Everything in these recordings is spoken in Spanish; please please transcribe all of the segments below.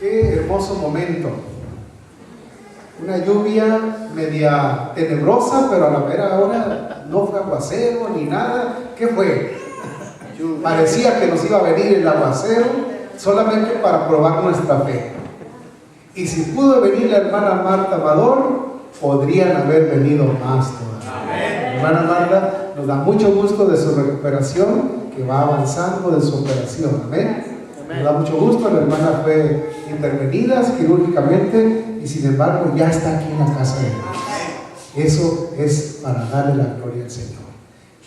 Qué hermoso momento. Una lluvia media tenebrosa, pero a la mera hora no fue aguacero ni nada. ¿Qué fue? Parecía que nos iba a venir el aguacero solamente para probar nuestra fe. Y si pudo venir la hermana Marta Amador, podrían haber venido más todavía. Hermana Marta, nos da mucho gusto de su recuperación, que va avanzando de su operación. Amén. Nos da mucho gusto, la hermana fue intervenida quirúrgicamente y sin embargo ya está aquí en la casa de Dios. Eso es para darle la gloria al Señor.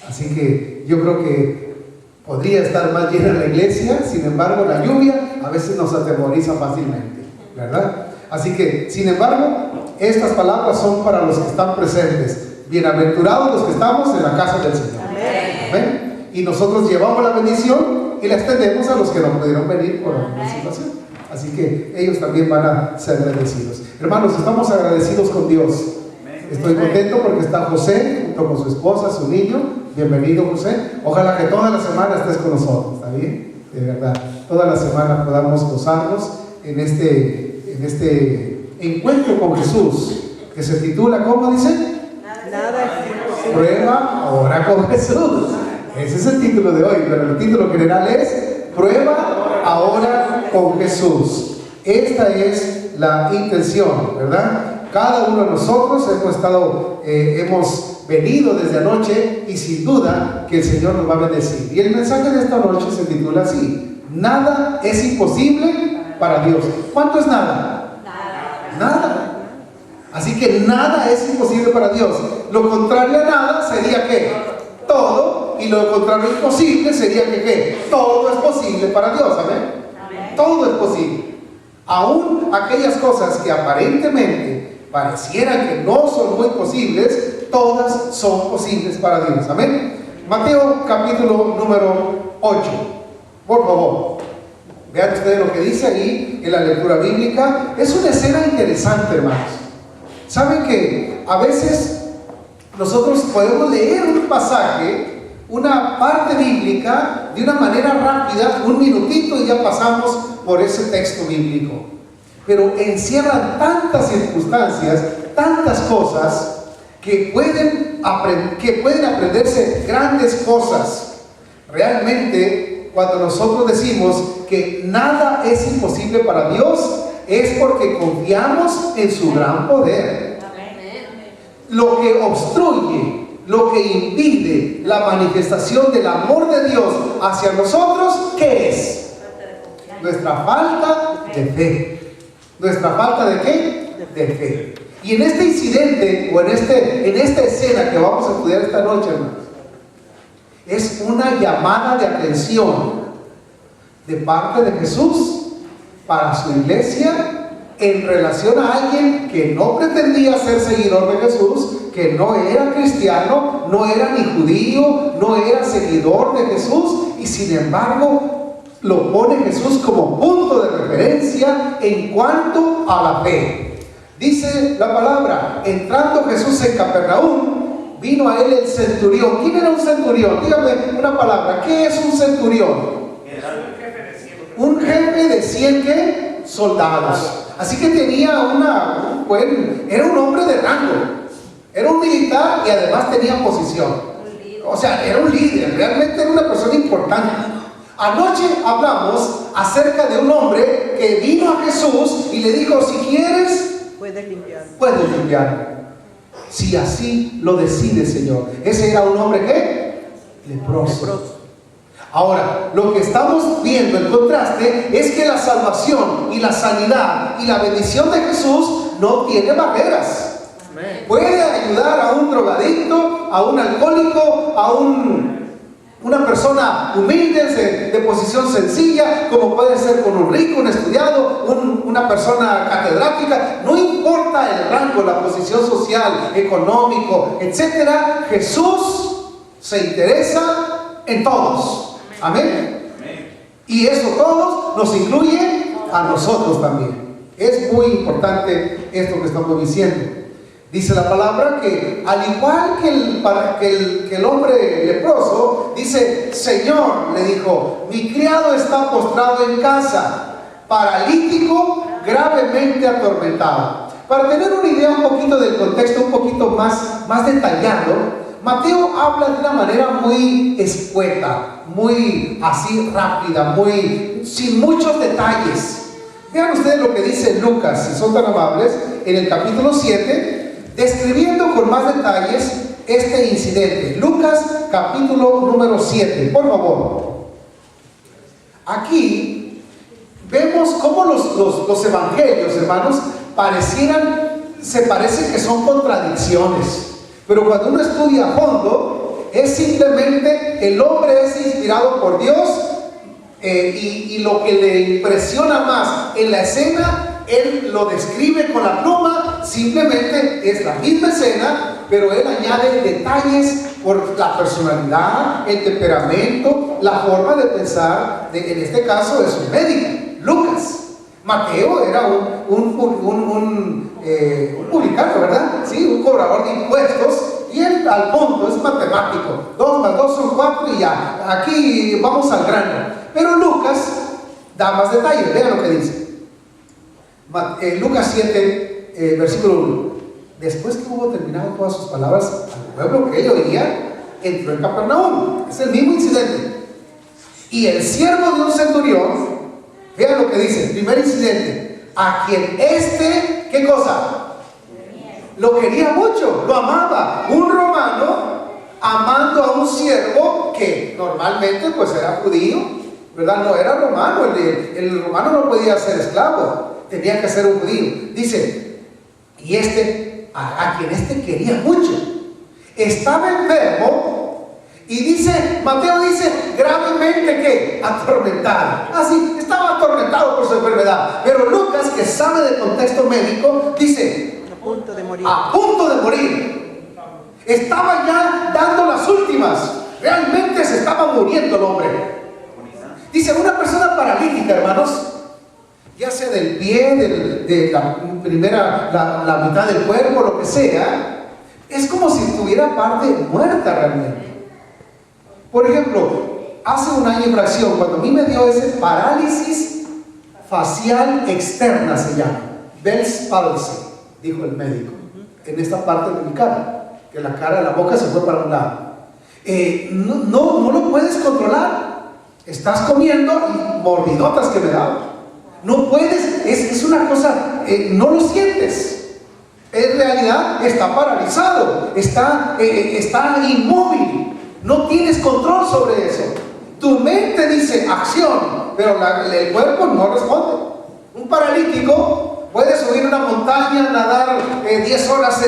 Así que yo creo que podría estar más llena la iglesia, sin embargo la lluvia a veces nos atemoriza fácilmente, ¿verdad? Así que, sin embargo, estas palabras son para los que están presentes. Bienaventurados los que estamos en la casa del Señor. Amén. Y nosotros llevamos la bendición y la extendemos a los que no pudieron venir por alguna situación. Así que ellos también van a ser bendecidos. Hermanos, estamos agradecidos con Dios. Estoy contento porque está José junto con su esposa, su niño. Bienvenido, José. Ojalá que toda la semana estés con nosotros, ¿está bien? De verdad, toda la semana podamos gozarnos en este encuentro con Jesús, que se titula, ¿cómo dice? Nada es imposible. Prueba ahora con Jesús. Ese es el título de hoy, pero el título general es Prueba ahora con Jesús. Esta es la intención, ¿verdad? Cada uno de nosotros hemos venido desde anoche y sin duda que el Señor nos va a bendecir. Y el mensaje de esta noche se titula así: nada es imposible para Dios. ¿Cuánto es nada? Nada. Así que nada es imposible para Dios. Lo contrario a nada sería ¿qué? Todo. Y lo contrario a imposible sería que ¿qué? Todo es posible para Dios. ¿Amén? Todo es posible. Aún aquellas cosas que aparentemente parecieran que no son muy posibles, todas son posibles para Dios. Amén. Mateo capítulo número 8. Por favor, vean ustedes lo que dice ahí en la lectura bíblica. Es una escena interesante, hermanos. Saben que a veces nosotros podemos leer un pasaje, una parte bíblica, de una manera rápida, un minutito y ya pasamos por ese texto bíblico. Pero encierran tantas circunstancias, tantas cosas, que pueden aprenderse grandes cosas. Realmente, cuando nosotros decimos que nada es imposible para Dios, es porque confiamos en su gran poder. Lo que obstruye, lo que impide la manifestación del amor de Dios hacia nosotros, ¿qué es? Nuestra falta de fe. ¿Nuestra falta de qué? De fe. Y en este incidente, o en esta escena que vamos a estudiar esta noche, hermanos, es una llamada de atención de parte de Jesús para su iglesia en relación a alguien que no pretendía ser seguidor de Jesús, que no era cristiano, no era ni judío, no era seguidor de Jesús, y sin embargo lo pone Jesús como punto de referencia en cuanto a la fe. Dice la palabra: entrando Jesús en Capernaum, vino a él el centurión. ¿Quién era un centurión? Dígame una palabra. ¿Qué es un centurión? Un jefe de 100 soldados. Así que tenía era un hombre de rango, era un militar y además tenía posición. O sea, era un líder, realmente era una persona importante. Anoche hablamos acerca de un hombre que vino a Jesús y le dijo: si quieres, puedes limpiar. Si así lo decide, Señor. Ese era un hombre ¿qué? Leproso. Ahora, lo que estamos viendo, el contraste, es que la salvación y la sanidad y la bendición de Jesús no tiene barreras. Amén. Puede ayudar a un drogadicto, a un alcohólico, a una persona humilde, de posición sencilla, como puede ser con un rico, un estudiado, una persona catedrática. No importa el rango, la posición social, económico, etc. Jesús se interesa en todos. Amén. Y eso todos nos incluye a nosotros también. Es muy importante esto que estamos diciendo. Dice la palabra que al igual que el hombre leproso, dice: Señor, le dijo, mi criado está postrado en casa, paralítico, gravemente atormentado. Para tener una idea un poquito del contexto, un poquito más detallado, Mateo habla de una manera muy escueta, muy así rápida, sin muchos detalles. Vean ustedes lo que dice Lucas, si son tan amables, en el capítulo 7, describiendo con más detalles este incidente. Lucas capítulo número 7, por favor. Aquí vemos cómo los evangelios, hermanos, se parecen que son contradicciones. Pero cuando uno estudia a fondo, es simplemente el hombre es inspirado por Dios, y lo que le impresiona más en la escena, él lo describe con la pluma. Simplemente es la misma escena, pero él añade detalles por la personalidad, el temperamento, la forma de pensar, en este caso de su médico, Lucas. Mateo era un publicano, ¿verdad? Sí, un cobrador de impuestos, y él al punto, es matemático. 2 más 2 son 4 y ya. Aquí vamos al grano. Pero Lucas da más detalles. Vean lo que dice. Lucas 7, versículo 1. Después que hubo terminado todas sus palabras al pueblo que él oía, entró en Capernaum. Es el mismo incidente. Y el siervo de un centurión, vean lo que dice, primer incidente, a quien ¿qué cosa? Lo quería mucho, lo amaba. Un romano amando a un siervo que normalmente pues era judío, ¿verdad? No era romano, el romano no podía ser esclavo, tenía que ser un judío. Dice, y a quien quería mucho, estaba enfermo. Y dice, Mateo dice, gravemente ¿qué? Atormentado. Así, estaba atormentado por su enfermedad. Pero Lucas, que sabe del contexto médico, dice, a punto de morir. A punto de morir. Estaba ya dando las últimas. Realmente se estaba muriendo el hombre. Dice, una persona paralítica, hermanos, ya sea del pie, de la mitad del cuerpo, lo que sea, es como si estuviera parte muerta realmente. Por ejemplo, hace un año y fracción, cuando a mí me dio ese parálisis facial externa, se llama Bell's palsy, dijo el médico, en esta parte de mi cara, que la cara, la boca se fue para un lado. No lo puedes controlar. Estás comiendo y mordidotas que me da. No puedes, es una cosa, no lo sientes. En realidad está paralizado, está inmóvil. No tienes control sobre eso. Tu mente dice acción, pero el cuerpo no responde. Un paralítico puede subir una montaña, nadar 10 horas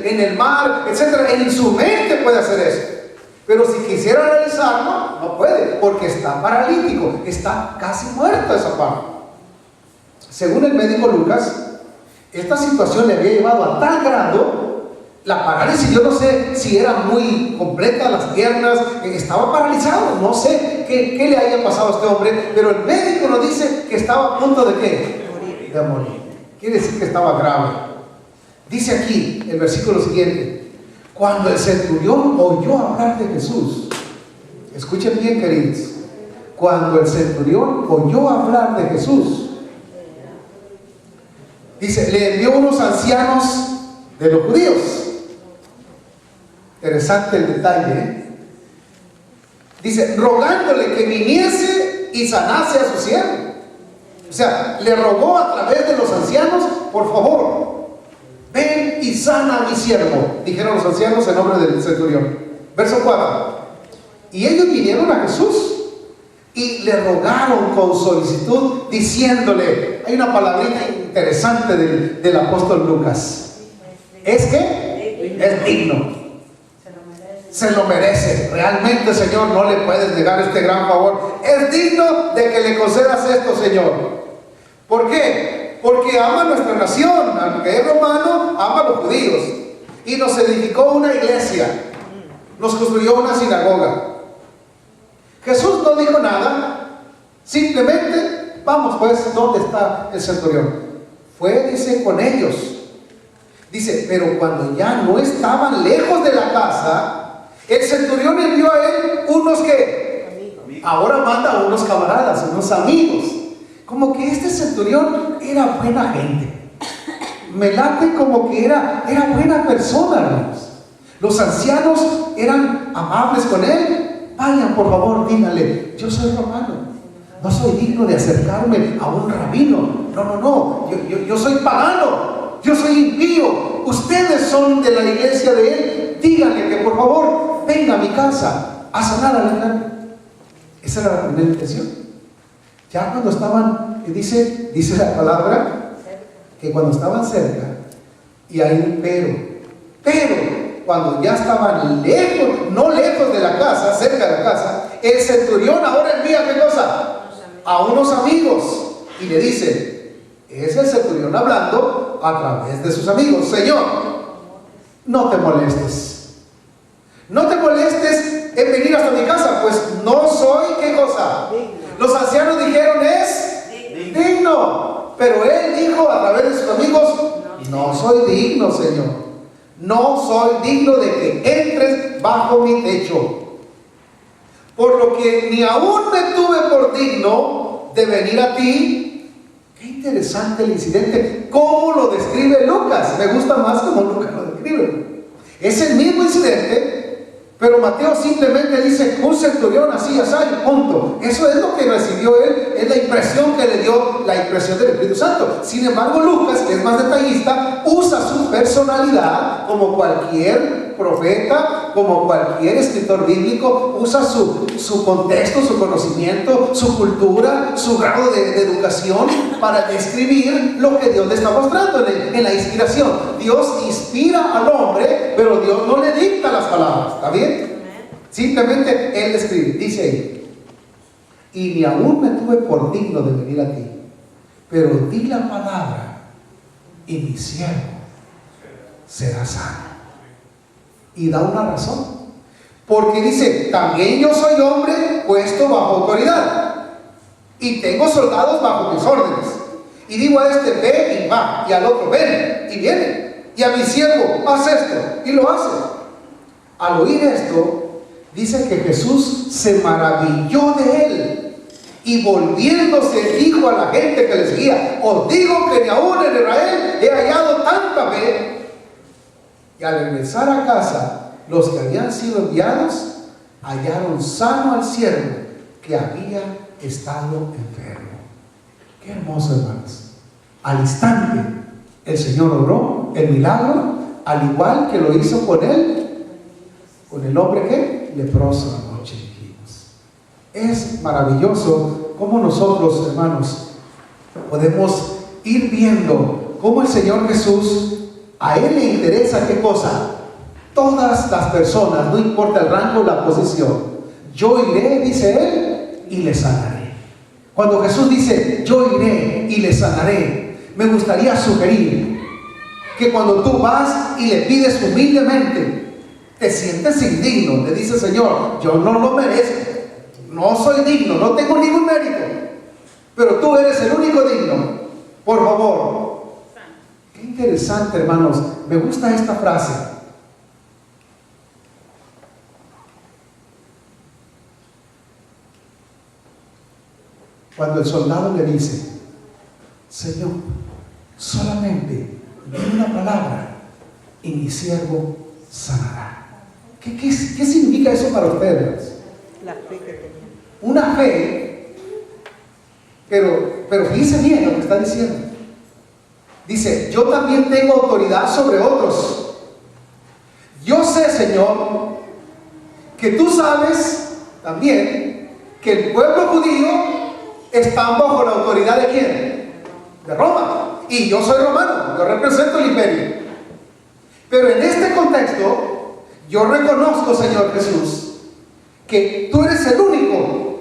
en el mar, etc. En su mente puede hacer eso. Pero si quisiera realizarlo, no puede, porque está paralítico, está casi muerto esa parte. Según el médico Lucas, esta situación le había llevado a tal grado. La parálisis, yo no sé si era muy completa, las piernas, estaba paralizado, no sé qué le haya pasado a este hombre, pero el médico nos dice que estaba a punto de ¿qué? De morir. Quiere decir que estaba grave. Dice aquí el versículo siguiente, cuando el centurión oyó hablar de Jesús, escuchen bien, queridos, cuando el centurión oyó hablar de Jesús, dice, le envió unos ancianos de los judíos. Interesante el detalle, ¿eh? Dice, rogándole que viniese y sanase a su siervo. O sea, le rogó a través de los ancianos, por favor, ven y sana a mi siervo, dijeron los ancianos en nombre del centurión. Verso 4. Y ellos vinieron a Jesús y le rogaron con solicitud, diciéndole, hay una palabrita interesante del apóstol Lucas, es que es digno. Se lo merece. Realmente, Señor, no le puedes negar este gran favor. Es digno de que le concedas esto, Señor. ¿Por qué? Porque ama nuestra nación. Aunque es romano, ama a los judíos. Y nos edificó una iglesia. Nos construyó una sinagoga. Jesús no dijo nada. Simplemente, vamos pues, ¿dónde está el centurión? Fue, dice, con ellos. Dice, pero cuando ya no estaban lejos de la casa, el centurión envió a él unos que ahora manda a unos camaradas, unos amigos, como que este centurión era buena gente. Me late como que era buena persona, hermanos. Los ancianos eran amables con él. Vayan, por favor, díganle, yo soy romano, no soy digno de acercarme a un rabino. No, yo soy pagano, yo soy impío. Ustedes son de la iglesia de él. Díganle que por favor venga a mi casa a sanar al enfermo. Esa era la primera intención. Ya cuando estaban, dice la palabra, que cuando estaban cerca, y hay un pero cuando ya estaban lejos, no lejos de la casa, cerca de la casa, el centurión ahora envía, ¿qué cosa? A unos amigos, y le dice, es el centurión hablando a través de sus amigos: Señor, no te molestes en venir hasta mi casa, pues no soy, ¿qué cosa? Los ancianos dijeron, es digno, pero él dijo a través de sus amigos, no soy digno, Señor, no soy digno de que entres bajo mi techo, por lo que ni aún me tuve por digno de venir a ti. Qué interesante el incidente, cómo lo describe Lucas. Me gusta más cómo Lucas lo describe. Es el mismo incidente, pero Mateo simplemente dice un centurión así, punto. Eso es lo que recibió él, es la impresión que le dio, la impresión del Espíritu Santo. Sin embargo, Lucas, que es más detallista, usa su personalidad, como cualquier profeta, como cualquier escritor bíblico, usa su contexto, su conocimiento, su cultura, su grado de educación para describir lo que Dios le está mostrando en la inspiración. Dios inspira al hombre, pero Dios no le dicta las palabras, ¿está bien? Simplemente Él escribe, dice ahí: y ni aún me tuve por digno de venir a ti, pero di la palabra y mi siervo será sano. Y da una razón, porque dice, también yo soy hombre puesto bajo autoridad y tengo soldados bajo mis órdenes, y digo a este ve y va, y al otro ven y viene, y a mi siervo haz esto y lo hace. Al oír esto, dice que Jesús se maravilló de él, y volviéndose dijo a la gente que le seguía: os digo que ni aún en Israel he hallado tanta fe. Y al regresar a casa, los que habían sido enviados hallaron sano al siervo que había estado enfermo. Qué hermoso, hermanos. Al instante el Señor obró el milagro, al igual que lo hizo con él, con el hombre que leproso anoche dijimos. Es maravilloso cómo nosotros, hermanos, podemos ir viendo cómo el Señor Jesús, a Él le interesa, ¿qué cosa? Todas las personas, no importa el rango, la posición. Yo iré, dice Él, y le sanaré. Cuando Jesús dice, yo iré y le sanaré, me gustaría sugerir que cuando tú vas y le pides humildemente, te sientes indigno, le dices: Señor, yo no lo merezco, no soy digno, no tengo ningún mérito, pero tú eres el único digno, por favor. Qué interesante, hermanos, me gusta esta frase. Cuando el soldado le dice: Señor, solamente di una palabra y mi siervo sanará. ¿Qué significa eso para ustedes? La fe que tenía. Una fe, pero fíjense bien lo que está diciendo. Dice: yo también tengo autoridad sobre otros. Yo sé, Señor, que tú sabes también que el pueblo judío está bajo la autoridad ¿de quién? De Roma. Y yo soy romano, yo represento el imperio. Pero en este contexto, yo reconozco, Señor Jesús, que tú eres el único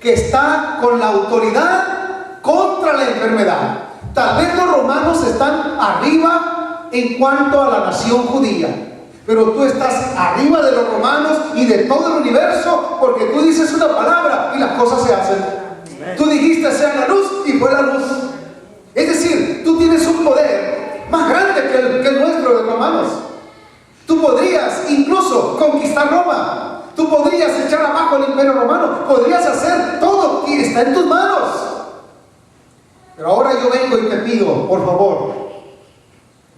que está con la autoridad contra la enfermedad. Tal vez los romanos están arriba en cuanto a la nación judía, pero tú estás arriba de los romanos y de todo el universo, porque tú dices una palabra y las cosas se hacen. Tú dijiste: sea la luz, y fue la luz. Es decir, tú tienes un poder más grande que el nuestro de romanos. Tú podrías incluso conquistar Roma. Tú podrías echar abajo el imperio romano. Podrías hacer todo que está en tus manos. Pero ahora yo vengo y te pido, por favor,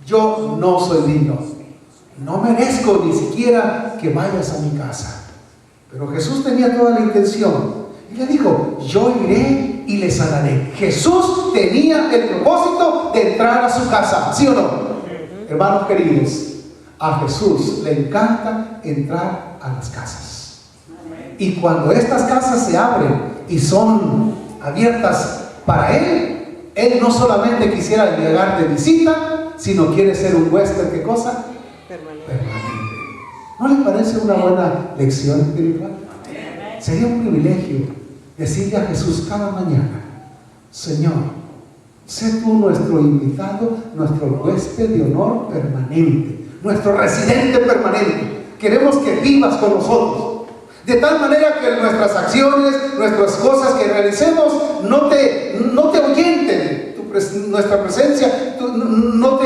yo no soy digno, no merezco ni siquiera que vayas a mi casa. Pero Jesús tenía toda la intención y le dijo, yo iré y le sanaré. Jesús tenía el propósito de entrar a su casa, ¿sí o no? Hermanos queridos, a Jesús le encanta entrar a las casas. Y cuando estas casas se abren y son abiertas para Él, Él no solamente quisiera llegar de visita, sino quiere ser un huésped, ¿qué cosa? Permanente. ¿No le parece una buena lección espiritual? Sería un privilegio decirle a Jesús cada mañana, Señor, sé tú nuestro invitado, nuestro huésped de honor permanente, nuestro residente permanente. Queremos que vivas con nosotros, de tal manera que nuestras acciones, nuestras cosas que realicemos no te ahuyenten nuestra presencia, no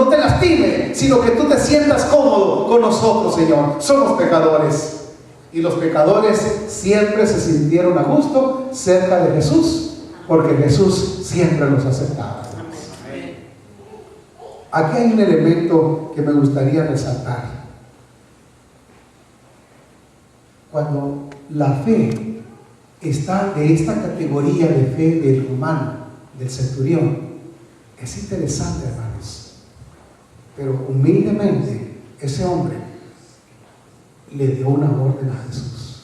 te lastime, sino que tú te sientas cómodo con nosotros, Señor. Somos pecadores y los pecadores siempre se sintieron a gusto cerca de Jesús, porque Jesús siempre los aceptaba. Aquí hay un elemento que me gustaría resaltar. Cuando la fe está de esta categoría de fe del humano, del centurión, es interesante, hermanos, pero humildemente ese hombre le dio una orden a Jesús.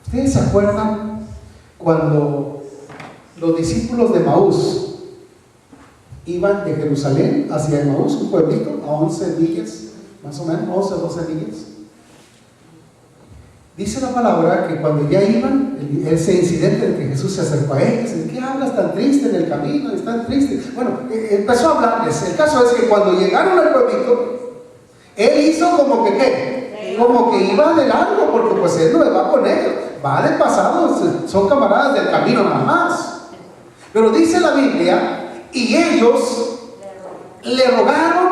¿Ustedes se acuerdan cuando los discípulos de Emaús iban de Jerusalén hacia Emaús, un pueblito a 11 millas, más o menos 11 o 12 millas? Dice la palabra que cuando ya iban, ese incidente de que Jesús se acercó a ellos, ¿de qué hablas tan triste en el camino? ¿Es tan triste? Bueno, empezó a hablarles. El caso es que cuando llegaron al pueblito, él hizo como que ¿qué? Como que iba de largo, porque pues él no va con ellos, va de pasado, son camaradas del camino nada más. Pero dice la Biblia, y ellos le rogaron,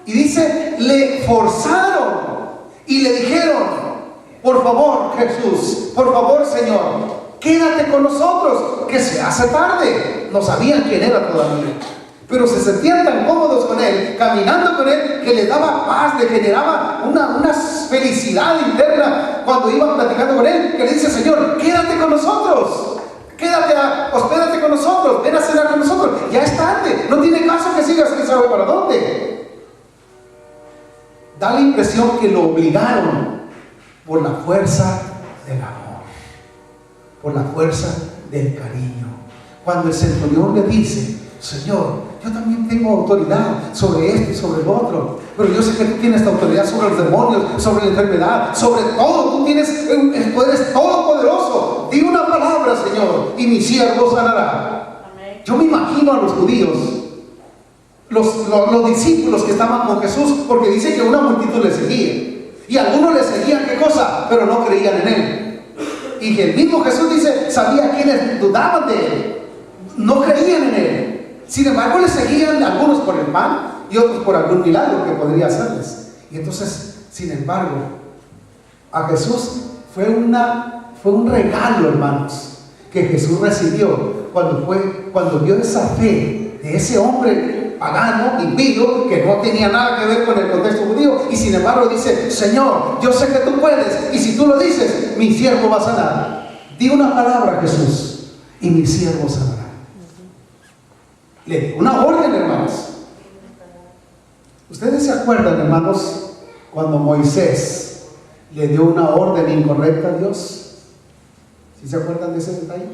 y dice, le forzaron, y le dijeron, por favor, Jesús, por favor, Señor, quédate con nosotros, que se hace tarde. No sabían quién era todavía, pero se sentían tan cómodos con Él, caminando con Él, que les daba paz, le generaba una felicidad interna cuando iban platicando con Él, que le dice, Señor, quédate con nosotros, hospédate con nosotros, ven a cenar con nosotros, ya es tarde, no tiene caso que sigas, quién sabe para dónde. Da la impresión que lo obligaron por la fuerza del amor, por la fuerza del cariño. Cuando el centurión le dice, Señor, yo también tengo autoridad sobre esto y sobre el otro, pero yo sé que tú tienes esta autoridad sobre los demonios, sobre la enfermedad, sobre todo, tú eres todopoderoso. Di una palabra, Señor, y mi siervo sanará. Amén. Yo me imagino a los judíos, los discípulos que estaban con Jesús, porque dice que una multitud le seguía. Y algunos le seguían, ¿qué cosa? Pero no creían en Él. Y que el mismo Jesús dice, sabía quienes dudaban de Él, no creían en Él. Sin embargo, le seguían algunos por el pan y otros por algún milagro que podría hacerles. Y entonces, sin embargo, a Jesús fue un regalo, hermanos, que Jesús recibió cuando vio esa fe de ese hombre pagano, impío, que no tenía nada que ver con el contexto judío, y sin embargo dice, Señor, yo sé que tú puedes, y si tú lo dices, mi siervo va a sanar. Di una palabra, Jesús, y mi siervo sanará. Le dio una orden, hermanos. ¿Ustedes se acuerdan, hermanos, cuando Moisés le dio una orden incorrecta a Dios? ¿Sí se acuerdan de ese detalle?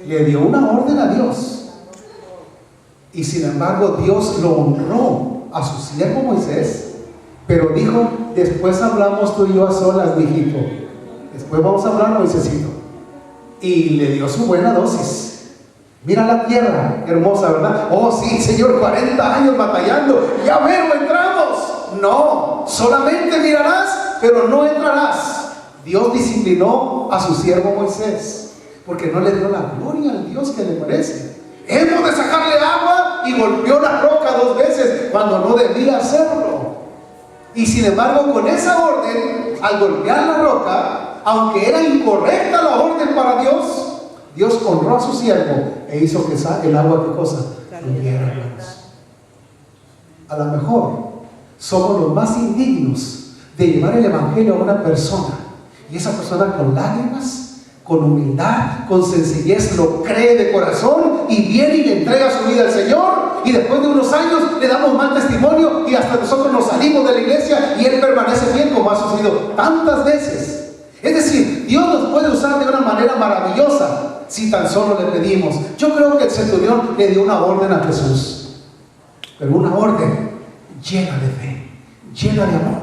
Le dio una orden a Dios. Y sin embargo Dios lo honró a su siervo Moisés, pero dijo, después hablamos tú y yo a solas, mijito, después vamos a hablar, Moisésito. Y le dio su buena dosis. Mira la tierra, hermosa, ¿verdad? Oh sí, Señor, 40 años batallando, ya mero entramos. No, solamente mirarás, pero no entrarás. Dios disciplinó a su siervo Moisés, porque no le dio la gloria al Dios que le merece. Hemos de sacarle agua y golpeó la roca 2 veces cuando no debía hacerlo. Y sin embargo, con esa orden, al golpear la roca, aunque era incorrecta la orden para Dios, Dios honró a su siervo e hizo que el agua, ¿qué cosa? Fluyera, hermanos. A lo mejor somos los más indignos de llevar el evangelio a una persona, y esa persona con lágrimas, con humildad, con sencillez lo cree de corazón y viene y le entrega su vida al Señor, y después de unos años le damos mal testimonio y hasta nosotros nos salimos de la iglesia y Él permanece fiel, como ha sucedido tantas veces. Es decir, Dios nos puede usar de una manera maravillosa si tan solo le pedimos. Yo creo que el centurión le dio una orden a Jesús, pero una orden llena de fe, llena de amor.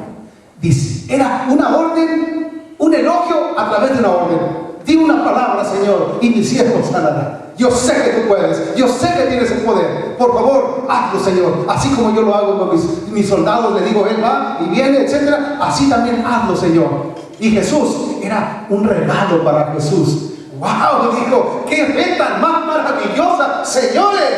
Dice, era una orden, un elogio a través de una orden. Di una palabra, Señor, y mi siervo sanará. Yo sé que tú puedes, yo sé que tienes el poder. Por favor, hazlo, Señor. Así como yo lo hago con mis soldados, le digo, Él va y viene, etc. Así también hazlo, Señor. Y Jesús era un regalo para Jesús. ¡Wow! Dijo, ¡qué fe tan más maravillosa! Señores,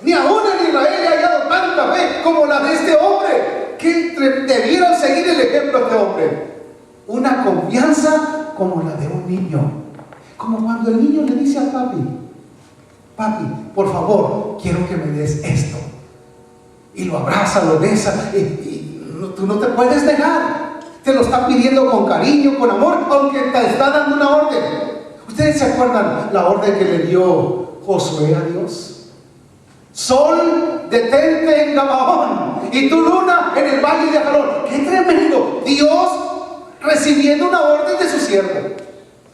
ni aún en Israel he hallado tanta fe como la de este hombre. Que debieran seguir el ejemplo de este hombre. Una confianza como la de un niño. Como cuando el niño le dice a papi, papi, por favor, quiero que me des esto. Y lo abraza, lo besa, tú no te puedes negar. Te lo está pidiendo con cariño, con amor, aunque te está dando una orden. ¿Ustedes se acuerdan la orden que le dio Josué a Dios? Sol, detente en Gabaón, y tu luna en el valle de Ajalón. ¡Qué tremendo! Dios recibiendo una orden de su siervo.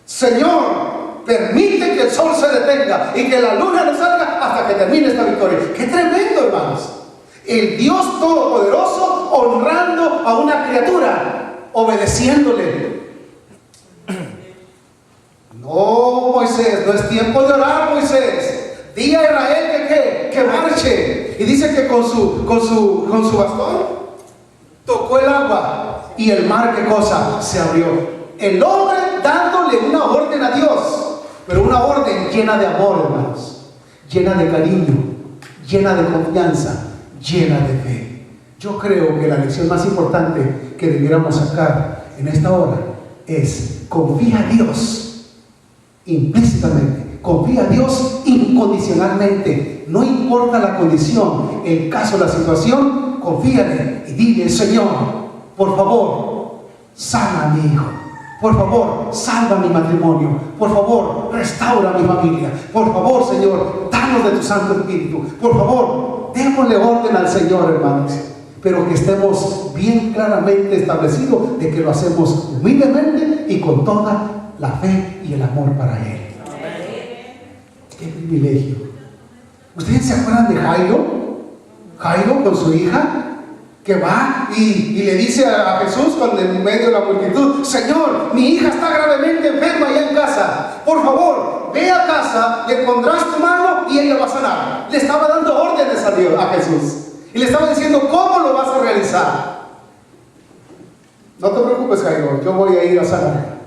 Señor, permite que el sol se detenga y que la luna no salga hasta que termine esta victoria. ¡Qué tremendo, hermanos! El Dios Todopoderoso honrando a una criatura, obedeciéndole. No, Moisés, no es tiempo de orar, Moisés. Di a Israel que marche. Y dice que con su bastón tocó el agua y el mar, ¿qué cosa? Se abrió. El hombre dándole una orden a Dios, pero una orden llena de amor, hermanos, llena de cariño, llena de confianza, llena de fe. Yo creo que la lección más importante que debiéramos sacar en esta hora es: confía a Dios implícitamente, confía a Dios incondicionalmente, no importa la condición, el caso, la situación. Confíale y dile: Señor, por favor, sana a mi hijo. Por favor, salva mi matrimonio. Por favor, restaura mi familia. Por favor, Señor, danos de tu Santo Espíritu. Por favor, démosle orden al Señor, hermanos, pero que estemos bien claramente establecidos de que lo hacemos humildemente y con toda la fe y el amor para Él. ¡Qué privilegio! ¿Ustedes se acuerdan de Jairo? Jairo con su hija, que va y le dice a Jesús cuando en medio de la multitud: Señor, mi hija está gravemente enferma allá en casa. Por favor, ve a casa, le pondrás tu mano y ella va a sanar. Le estaba dando órdenes a Dios, a Jesús. Y le estaba diciendo cómo lo vas a realizar. No te preocupes, Jairo, yo voy a ir a sanar.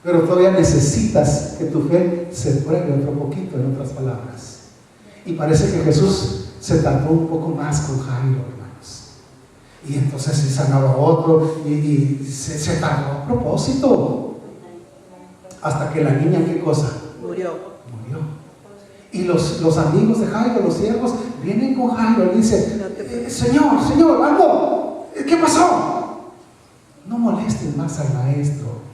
Pero todavía necesitas que tu fe se pruebe otro poquito, en otras palabras. Y parece que Jesús se tardó un poco más con Jairo, hermanos. Y entonces se sanaba a otro y se tardó a propósito. Hasta que la niña, ¿qué cosa? Murió. Y los amigos de Jairo, los siervos, vienen con Jairo y dicen: Señor, algo, ¿qué pasó? No molestes más al maestro.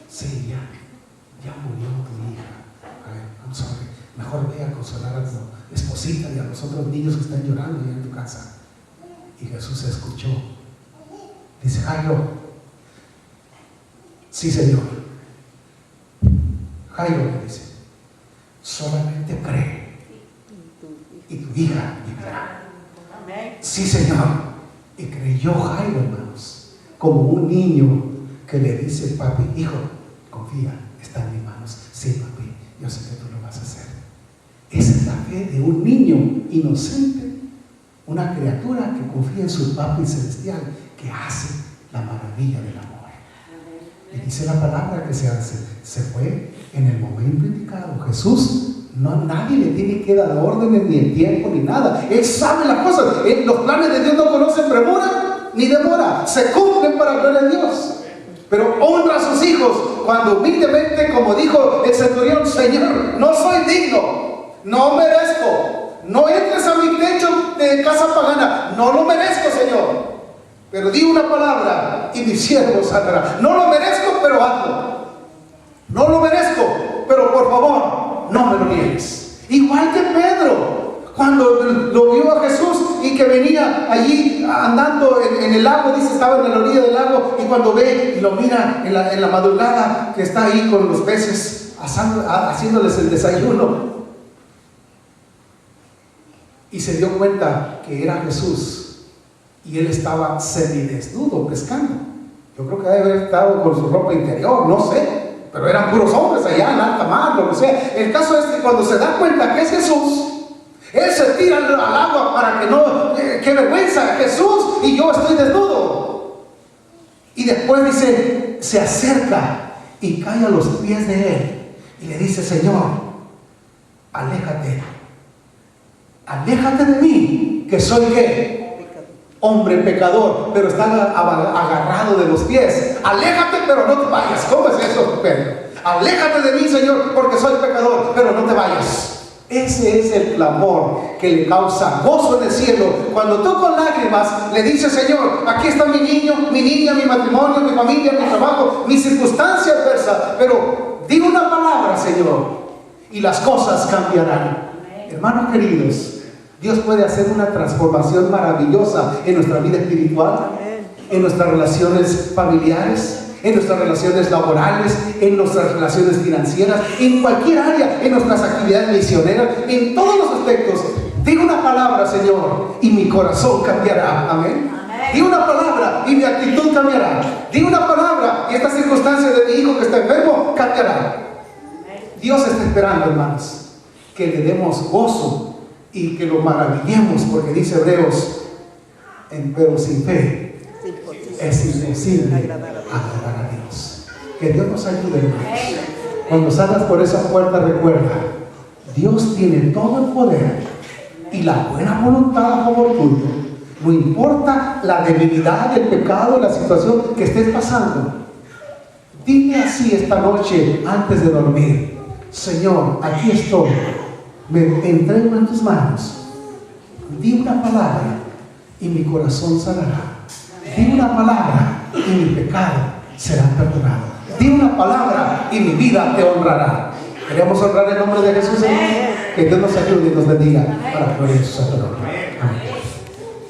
Sí, ya murió tu hija. A ver, vamos a ver. Mejor ve a consolar a tu esposita y a los otros niños que están llorando allá en tu casa. Y Jesús escuchó. Dice Jairo: sí, Señor. Jairo le dice: solamente cree y tu hija vivirá. Sí, Señor. Y creyó Jairo, hermanos, como un niño que le dice: papi, hijo, confía, está en mis manos. Sí, papi, yo sé que tú lo vas a hacer. Esa es la fe de un niño inocente, una criatura que confía en su papi celestial, que hace la maravilla del amor. Y dice la palabra que se fue en el momento indicado. Jesús, nadie le tiene que dar órdenes, ni el tiempo, ni nada. Él sabe las cosas. Los planes de Dios no conocen premura ni demora. Se cumplen para gloria a Dios. Pero honra a sus hijos cuando humildemente, como dijo el centurión, Señor, no soy digno, no merezco, no entres a mi techo de casa pagana, no lo merezco, Señor, pero di una palabra y mi siervo sanará. No lo merezco, pero hazlo. No lo merezco, pero por favor, no me lo niegues. Igual que Pedro, cuando lo vio a Jesús y que venía allí andando en el lago, dice, estaba en la orilla del lago, y cuando ve y lo mira en la madrugada, que está ahí con los peces, haciéndoles el desayuno, y se dio cuenta que era Jesús, y él estaba semidesnudo pescando. Yo creo que debe haber estado con su ropa interior, no sé, pero eran puros hombres allá en alta mar, lo que sea. El caso es que cuando se da cuenta que es Jesús, él se tira al agua para que no, qué vergüenza, Jesús, y yo estoy desnudo. Y después dice, se acerca y cae a los pies de él y le dice, Señor, aléjate de mí, que soy ¿qué? Hombre pecador, pero está agarrado de los pies. Aléjate, pero no te vayas. ¿Cómo es eso, Pedro? Aléjate de mí, Señor, porque soy pecador, pero no te vayas. Ese es el clamor que le causa gozo en el cielo. Cuando tú con lágrimas le dices, Señor, aquí está mi niño, mi niña, mi matrimonio, mi familia, mi trabajo, mi circunstancia adversa, pero di una palabra, Señor, y las cosas cambiarán. Hermanos queridos, Dios puede hacer una transformación maravillosa en nuestra vida espiritual, en nuestras relaciones familiares, en nuestras relaciones laborales, en nuestras relaciones financieras, en cualquier área, en nuestras actividades misioneras, en todos los aspectos. Diga una palabra, Señor, y mi corazón cambiará. Amén. Diga una palabra y mi actitud cambiará. Diga una palabra y esta circunstancia de mi hijo que está enfermo cambiará. Dios está esperando, hermanos, que le demos gozo y que lo maravillemos, porque dice Hebreos, pero sin fe es imposible agradar a Dios. Que Dios nos ayude, hermanos. Cuando salgas por esa puerta, recuerda, Dios tiene todo el poder y la buena voluntad a favor tuyo. No importa la debilidad, el pecado, la situación que estés pasando. Dime así esta noche antes de dormir, Señor, aquí estoy, me entrego en tus manos. Di una palabra y mi corazón sanará. Di una palabra y mi pecado será perdonado. Di una palabra y mi vida te honrará. Queremos honrar el nombre de Jesús. Que Dios nos ayude y nos bendiga para gloria de su santo nombre. Amén.